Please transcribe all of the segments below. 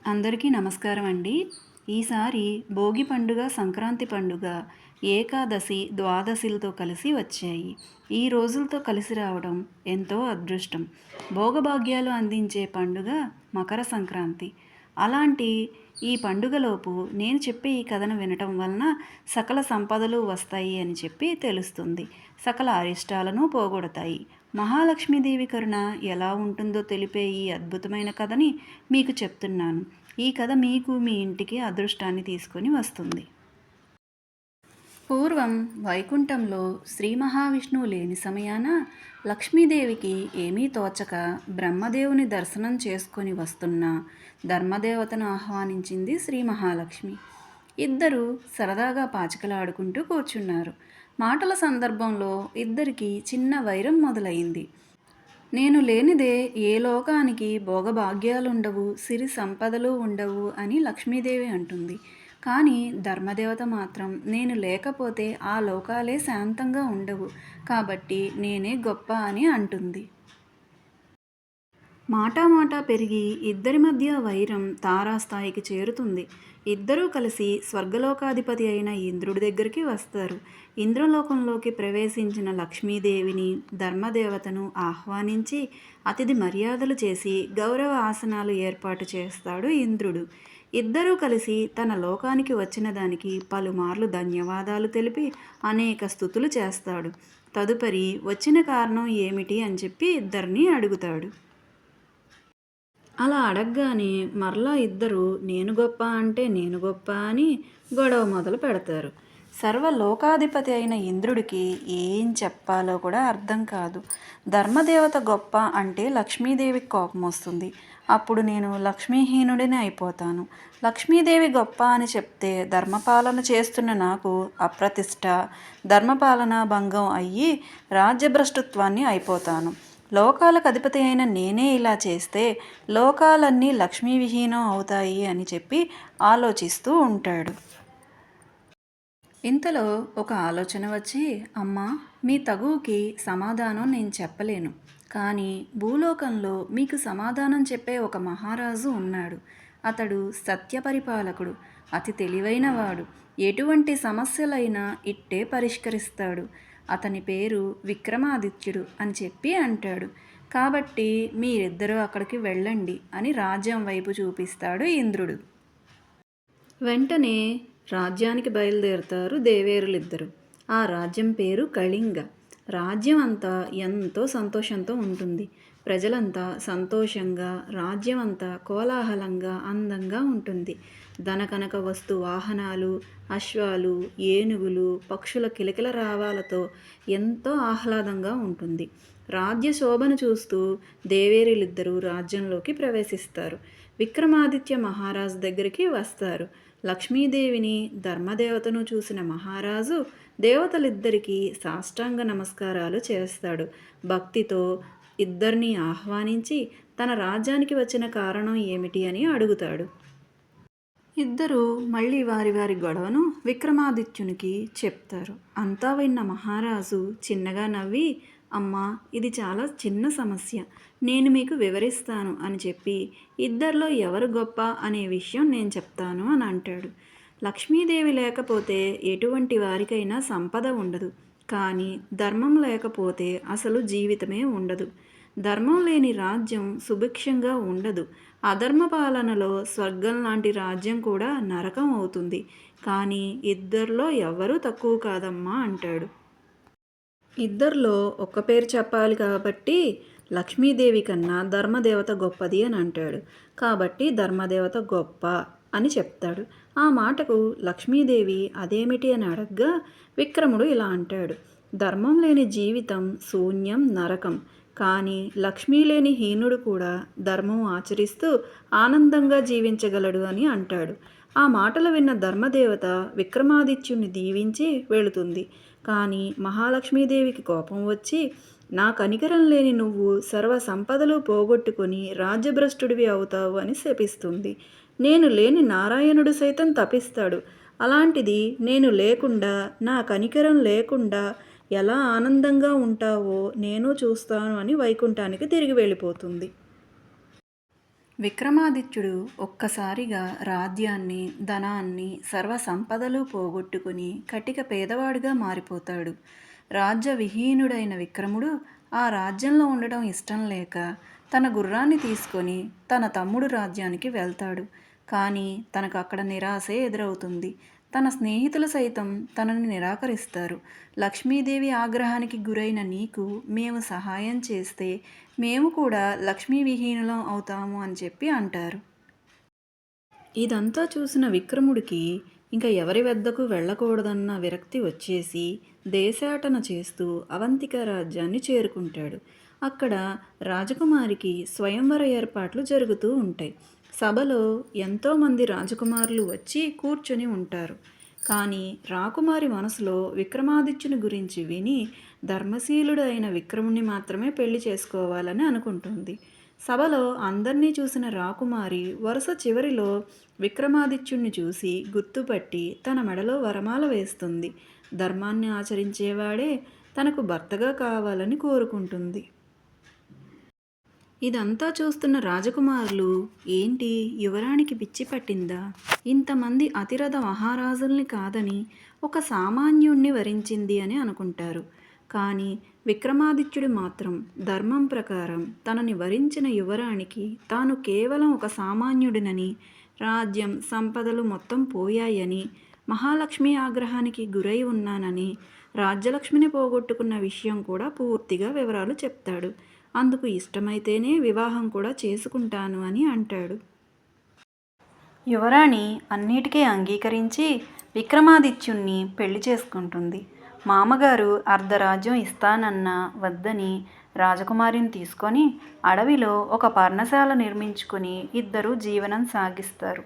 అందరికీ నమస్కారం అండి. ఈసారి భోగి పండుగ, సంక్రాంతి పండుగ, ఏకాదశి, ద్వాదశిలతో కలిసి వచ్చాయి. ఈ రోజులతో కలిసి రావడం ఎంతో అదృష్టం. భోగభాగ్యాలు అందించే పండుగ మకర సంక్రాంతి. అలాంటి ఈ పండుగలోపు నేను చెప్పే ఈ కథను వినటం వలన సకల సంపదలు వస్తాయి అని చెప్పి తెలుస్తుంది. సకల అరిష్టాలను పోగొడతాయి. మహాలక్ష్మీదేవి కరుణ ఎలా ఉంటుందో తెలిపే ఈ అద్భుతమైన కథని మీకు చెప్తున్నాను. ఈ కథ మీకు మీ ఇంటికి అదృష్టాన్ని తీసుకొని వస్తుంది. పూర్వం వైకుంఠంలో శ్రీ మహావిష్ణువు లేని సమయాన లక్ష్మీదేవికి ఏమీ తోచక బ్రహ్మదేవుని దర్శనం చేసుకొని వస్తున్న ధర్మదేవతను ఆహ్వానించింది శ్రీ మహాలక్ష్మి. ఇద్దరు సరదాగా పాచికలాడుకుంటూ కూర్చున్నారు. మాటల సందర్భంలో ఇద్దరికి చిన్న వైరం మొదలైంది. నేను లేనిదే ఏ లోకానికి భోగభాగ్యాలుండవు, సిరి సంపదలు ఉండవు అని లక్ష్మీదేవి అంటుంది. కానీ ధర్మదేవత మాత్రం నేను లేకపోతే ఆ లోకాలే శాంతంగా ఉండవు, కాబట్టి నేనే గొప్ప అని అంటుంది. మాటా పెరిగి ఇద్దరి మధ్య వైరం తారాస్థాయికి చేరుతుంది. ఇద్దరూ కలిసి స్వర్గలోకాధిపతి అయిన ఇంద్రుడి దగ్గరికి వస్తారు. ఇంద్రలోకంలోకి ప్రవేశించిన లక్ష్మీదేవిని, ధర్మదేవతను ఆహ్వానించి అతిథి మర్యాదలు చేసి గౌరవ ఆసనాలు ఏర్పాటు చేస్తాడు ఇంద్రుడు. ఇద్దరూ కలిసి తన లోకానికి వచ్చిన దానికి పలుమార్లు ధన్యవాదాలు తెలిపి అనేక స్తుతులు చేస్తాడు. తదుపరి వచ్చిన కారణం ఏమిటి అని చెప్పి ఇద్దరిని అడుగుతాడు. అలా అడగగానే మరలా ఇద్దరు నేను గొప్ప అంటే నేను గొప్ప అని గొడవ మొదలు పెడతారు. సర్వలోకాధిపతి అయిన ఇంద్రుడికి ఏం చెప్పాలో కూడా అర్థం కాదు. ధర్మదేవత గొప్ప అంటే లక్ష్మీదేవికి కోపం వస్తుంది. అప్పుడు నేను లక్ష్మీహీనుడిని అయిపోతాను. లక్ష్మీదేవి గొప్ప అని చెప్తే ధర్మపాలన చేస్తున్న నాకు అప్రతిష్ట, ధర్మపాలన భంగం అయ్యి రాజ్యభ్రష్టత్వాన్ని అయిపోతాను. లోకాలకు అధిపతి అయిన నేనే ఇలా చేస్తే లోకాలన్నీ లక్ష్మీ విహీనం అవుతాయి అని చెప్పి ఆలోచిస్తూ ఉంటాడు. ఇంతలో ఒక ఆలోచన వచ్చి, అమ్మా, మీ తగువుకి సమాధానం నేను చెప్పలేను, కానీ భూలోకంలో మీకు సమాధానం చెప్పే ఒక మహారాజు ఉన్నాడు. అతడు సత్యపరిపాలకుడు, అతి తెలివైనవాడు, ఎటువంటి సమస్యలైనా ఇట్టే పరిష్కరిస్తాడు. అతని పేరు విక్రమాదిత్యుడు అని చెప్పి అంటాడు. కాబట్టి మీరిద్దరూ అక్కడికి వెళ్ళండి అని రాజ్యం వైపు చూపిస్తాడు ఇంద్రుడు. వెంటనే రాజ్యానికి బయలుదేరుతారు దేవేరులిద్దరు. ఆ రాజ్యం పేరు కళింగ. రాజ్యం అంతా ఎంతో సంతోషంతో ఉంటుంది. ప్రజలంతా సంతోషంగా, రాజ్యం అంతా కోలాహలంగా, అందంగా ఉంటుంది. ధనకనక వస్తు వాహనాలు, అశ్వాలు, ఏనుగులు, పక్షుల కిలకిల రావాలతో ఎంతో ఆహ్లాదంగా ఉంటుంది. రాజ్య శోభను చూస్తూ దేవేరులిద్దరూ రాజ్యంలోకి ప్రవేశిస్తారు. విక్రమాదిత్య మహారాజు దగ్గరికి వస్తారు. లక్ష్మీదేవిని, ధర్మదేవతను చూసిన మహారాజు దేవతలిద్దరికీ సాష్టాంగ నమస్కారాలు చేస్తాడు. భక్తితో ఇద్దరిని ఆహ్వానించి తన రాజ్యానికి వచ్చిన కారణం ఏమిటి అని అడుగుతాడు. ఇద్దరూ మళ్ళీ వారి వారి గొడవను విక్రమాదిత్యునికి చెప్తారు. అంతా విన్న మహారాజు చిన్నగా నవ్వి, అమ్మా, ఇది చాలా చిన్న సమస్య, నేను మీకు వివరిస్తాను అని చెప్పి ఇద్దరిలో ఎవరు గొప్ప అనే విషయం నేను చెప్తాను అని అంటాడు. లక్ష్మీదేవి లేకపోతే ఎటువంటి వారికైనా సంపద ఉండదు, కానీ ధర్మం లేకపోతే అసలు జీవితమే ఉండదు. ధర్మం లేని రాజ్యం సుభిక్షంగా ఉండదు. అధర్మ పాలనలో స్వర్గం లాంటి రాజ్యం కూడా నరకం అవుతుంది. కానీ ఇద్దరిలో ఎవరూ తక్కువ కాదమ్మా అంటాడు. ఇద్దరిలో ఒక్క పేరు చెప్పాలి కాబట్టి లక్ష్మీదేవి కన్నా ధర్మదేవత గొప్పది అని అంటాడు. కాబట్టి ధర్మదేవత గొప్ప అని చెప్తాడు. ఆ మాటకు లక్ష్మీదేవి అదేమిటి అని అడగ్గా విక్రముడు ఇలా అంటాడు. ధర్మం లేని జీవితం శూన్యం, నరకం. కానీ లక్ష్మీ లేని హీనుడు కూడా ధర్మం ఆచరిస్తూ ఆనందంగా జీవించగలడు అని అంటాడు. ఆ మాటలు విన్న ధర్మదేవత విక్రమాదిత్యుని దీవించి వెళుతుంది. కానీ మహాలక్ష్మీదేవికి కోపం వచ్చి, నా కనికరం లేని నువ్వు సర్వ సంపదలు పోగొట్టుకొని రాజ్యభ్రష్టుడివి అవుతావు అని శపిస్తుంది. నేను లేని నారాయణుడు సైతం తపిస్తాడు. అలాంటిది నేను లేకుండా, నా కనికరం లేకుండా ఎలా ఆనందంగా ఉంటావో నేను చూస్తాను అని వైకుంఠానికి తిరిగి వెళ్ళిపోతుంది. విక్రమాదిత్యుడు ఒక్కసారిగా రాజ్యాన్ని, ధనాన్ని, సర్వ సంపదలు పోగొట్టుకుని కటిక పేదవాడిగా మారిపోతాడు. రాజ్య విహీనుడైన విక్రముడు ఆ రాజ్యంలో ఉండటం ఇష్టం లేక తన గుర్రాన్ని తీసుకొని తన తమ్ముడు రాజ్యానికి వెళ్తాడు. కానీ తనకు అక్కడ నిరాశే ఎదురవుతుంది. తన స్నేహితులు సైతం తనని నిరాకరిస్తారు. లక్ష్మీదేవి ఆగ్రహానికి గురైన నీకు మేము సహాయం చేస్తే మేము కూడా లక్ష్మీ విహీనులం అవుతాము అని చెప్పి అంటారు. ఇదంతా చూసిన విక్రముడికి ఇంకా ఎవరి వద్దకు వెళ్ళకూడదన్న విరక్తి వచ్చేసి దేశాటన చేస్తూ అవంతిక రాజ్యాన్ని చేరుకుంటాడు. అక్కడ రాజకుమారికి స్వయంవర ఏర్పాట్లు జరుగుతూ ఉంటాయి. సభలో ఎంతోమంది రాజకుమారులు వచ్చి కూర్చొని ఉంటారు. కానీ రాకుమారి మనసులో విక్రమాదిత్యుని గురించి విని ధర్మశీలుడు అయిన విక్రముని మాత్రమే పెళ్లి చేసుకోవాలని అనుకుంటుంది. సభలో అందర్నీ చూసిన రాకుమారి వరుస చివరిలో విక్రమాదిత్యుణ్ణి చూసి గుర్తుపట్టి తన మెడలో వరమాల వేస్తుంది. ధర్మాన్ని ఆచరించేవాడే తనకు భర్తగా కావాలని కోరుకుంటుంది. ఇదంతా చూస్తున్న రాజకుమారులు, ఏంటి యువరాణికి పిచ్చి పట్టిందా? ఇంతమంది అతిరథ మహారాజుల్ని కాదని ఒక సామాన్యుణ్ణి వరించింది అని అనుకుంటారు. కానీ విక్రమాదిత్యుడు మాత్రం ధర్మం ప్రకారం తనని వరించిన యువరాణికి తాను కేవలం ఒక సామాన్యుడినని, రాజ్యం సంపదలు మొత్తం పోయాయని, మహాలక్ష్మి ఆగ్రహానికి గురై ఉన్నానని, రాజ్యలక్ష్మిని పోగొట్టుకున్న విషయం కూడా పూర్తిగా వివరాలు చెప్తాడు. అందుకు ఇష్టమైతేనే వివాహం కూడా చేసుకుంటాను అని అంటాడు. యువరాణి అన్నిటికీ అంగీకరించి విక్రమాదిత్యుణ్ణి పెళ్లి చేసుకుంటుంది. మామగారు అర్ధరాజ్యం ఇస్తానన్నా వద్దని రాజకుమారిని తీసుకొని అడవిలో ఒక పర్ణశాల నిర్మించుకొని ఇద్దరు జీవనం సాగిస్తారు.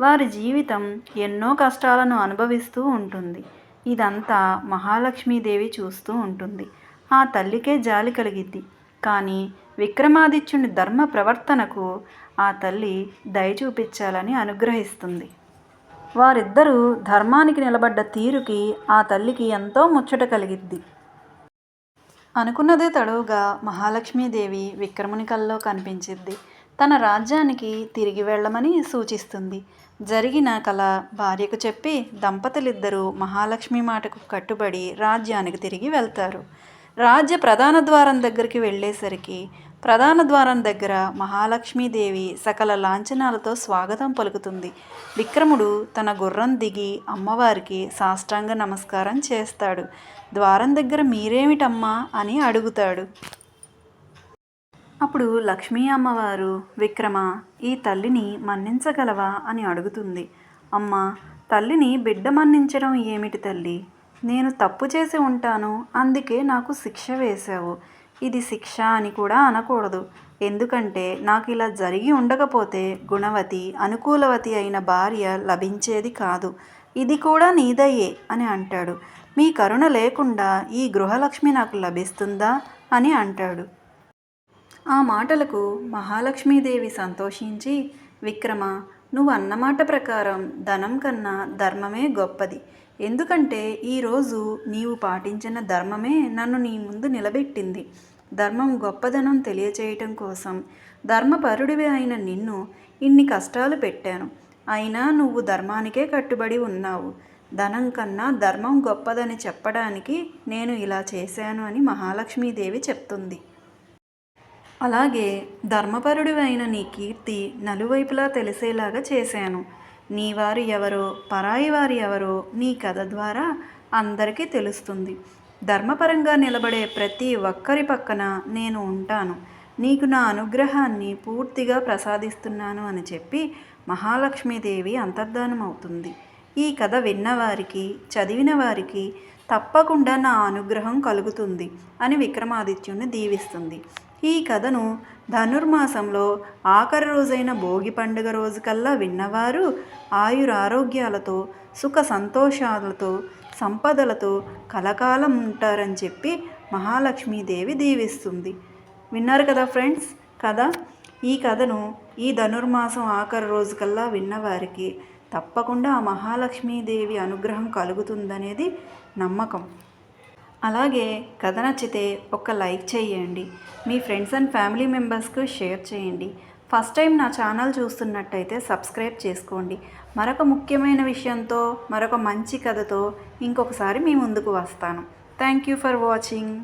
వారి జీవితం ఎన్నో కష్టాలను అనుభవిస్తూ ఉంటుంది. ఇదంతా మహాలక్ష్మీదేవి చూస్తూ ఉంటుంది. ఆ తల్లికే జాలి కలిగిద్ది. కానీ విక్రమాదిత్యుని ధర్మ ప్రవర్తనకు ఆ తల్లి దయ చూపించాలని అనుగ్రహిస్తుంది. వారిద్దరూ ధర్మానికి నిలబడ్డ తీరుకి ఆ తల్లికి ఎంతో ముచ్చట కలిగిద్ది. అనుకున్నదే తడవుగా మహాలక్ష్మీదేవి విక్రముని కల్లో కనిపించిద్ది. తన రాజ్యానికి తిరిగి వెళ్ళమని సూచిస్తుంది. జరిగిన కల భార్యకు చెప్పి దంపతులిద్దరూ మహాలక్ష్మి మాటకు కట్టుబడి రాజ్యానికి తిరిగి వెళ్తారు. రాజ్య ప్రధాన ద్వారం దగ్గరికి వెళ్ళేసరికి ప్రధాన ద్వారం దగ్గర మహాలక్ష్మీదేవి సకల లాంఛనాలతో స్వాగతం పలుకుతుంది. విక్రముడు తన గుర్రం దిగి అమ్మవారికి సాష్టాంగ నమస్కారం చేస్తాడు. ద్వారం దగ్గర మీరేమిటమ్మా అని అడుగుతాడు. అప్పుడు లక్ష్మీ అమ్మవారు, విక్రమ, ఈ తల్లిని మన్నించగలవా అని అడుగుతుంది. అమ్మ, తల్లిని బిడ్డ మన్నించడం ఏమిటి తల్లి? నేను తప్పు చేసి ఉంటాను, అందుకే నాకు శిక్ష వేశావు. ఇది శిక్ష అని కూడా అనకూడదు. ఎందుకంటే నాకు ఇలా జరిగి ఉండకపోతే గుణవతి, అనుకూలవతి అయిన భార్య లభించేది కాదు. ఇది కూడా నీదయ్యే అని అంటాడు. మీ కరుణ లేకుండా ఈ గృహలక్ష్మి నాకు లభిస్తుందా అని అంటాడు. ఆ మాటలకు మహాలక్ష్మీదేవి సంతోషించి, విక్రమ, నువ్వు అన్నమాట ప్రకారం ధనం కన్నా ధర్మమే గొప్పది. ఎందుకంటే ఈరోజు నీవు పాటించిన ధర్మమే నన్ను నీ ముందు నిలబెట్టింది. ధర్మం గొప్పదనం తెలియచేయటం కోసం ధర్మపరుడివి అయిన నిన్ను ఇన్ని కష్టాలు పెట్టాను. అయినా నువ్వు ధర్మానికే కట్టుబడి ఉన్నావు. ధనం కన్నా ధర్మం గొప్పదని చెప్పడానికి నేను ఇలా చేశాను అని మహాలక్ష్మీదేవి చెప్తుంది. అలాగే ధర్మపరుడివైన నీ కీర్తి నలువైపులా తెలిసేలాగా చేశాను. నీ వారు ఎవరో, పరాయి వారు ఎవరో నీ కథ ద్వారా అందరికీ తెలుస్తుంది. ధర్మపరంగా నిలబడే ప్రతి ఒక్కరి పక్కన నేను ఉంటాను. నీకు నా అనుగ్రహాన్ని పూర్తిగా ప్రసాదిస్తున్నాను అని చెప్పి మహాలక్ష్మీదేవి అంతర్ధానం అవుతుంది. ఈ కథ విన్నవారికి, చదివిన వారికి తప్పకుండా నా అనుగ్రహం కలుగుతుంది అని విక్రమాదిత్యుని దీవిస్తుంది. ఈ కథను ధనుర్మాసంలో ఆఖరి రోజైన భోగి పండుగ రోజుకల్లా విన్నవారు ఆయురారోగ్యాలతో, సుఖ సంతోషాలతో, సంపదలతో కలకాలం ఉంటారని చెప్పి మహాలక్ష్మీదేవి దీవిస్తుంది. విన్నారు కదా ఫ్రెండ్స్ కథ. ఈ కథను ఈ ధనుర్మాసం ఆఖరి రోజుకల్లా విన్నవారికి తప్పకుండా ఆ మహాలక్ష్మీదేవి అనుగ్రహం కలుగుతుందనేది నమ్మకం. అలాగే కథ నచ్చితే ఒక లైక్ చేయండి. మీ ఫ్రెండ్స్ అండ్ ఫ్యామిలీ మెంబర్స్కు షేర్ చేయండి. ఫస్ట్ టైం నా ఛానల్ చూస్తున్నట్టయితే సబ్స్క్రైబ్ చేసుకోండి. మరొక ముఖ్యమైన విషయంతో, మరొక మంచి కథతో ఇంకొకసారి మీ ముందుకు వస్తాను. Thank you for watching.